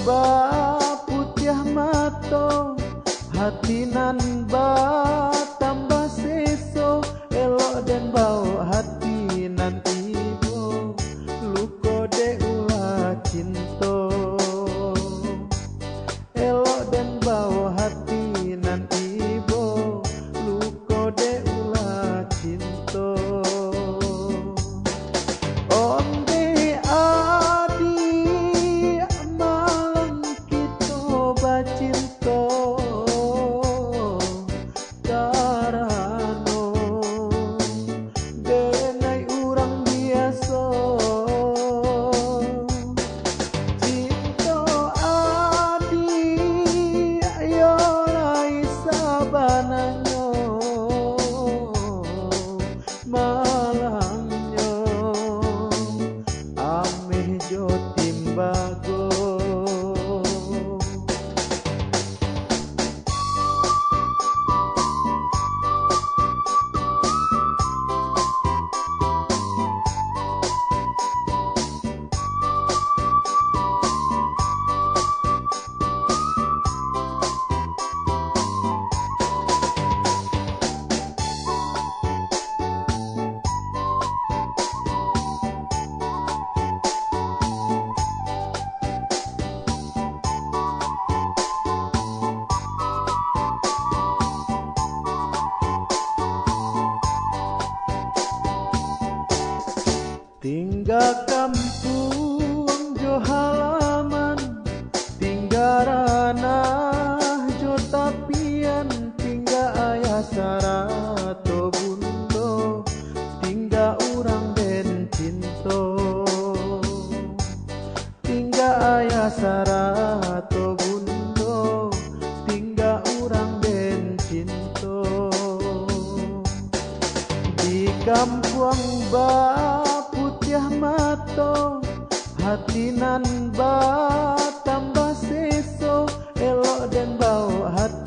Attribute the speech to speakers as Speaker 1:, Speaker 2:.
Speaker 1: ba putih mato, hati nan ba tambah seso, elok dan bau hati nan ibo, luko de ulah cinta. Elok dan bau hati nan ibo, luko de ulah cinta. Onde adi malam kita bacinta, karano denai urang biasa. Cinta adi ayo lai sabananyo, malangnya ameh jo timbago. Tinggal kampung jo halaman, tinggal ranah jo tapian, tinggal ayah sarato bundo, tinggal urang den cinto. Tinggal ayah sarato bundo, tinggal urang den cinto. Di kampung ba putih mato, hati nan ba tambah seso, elok dan bau hati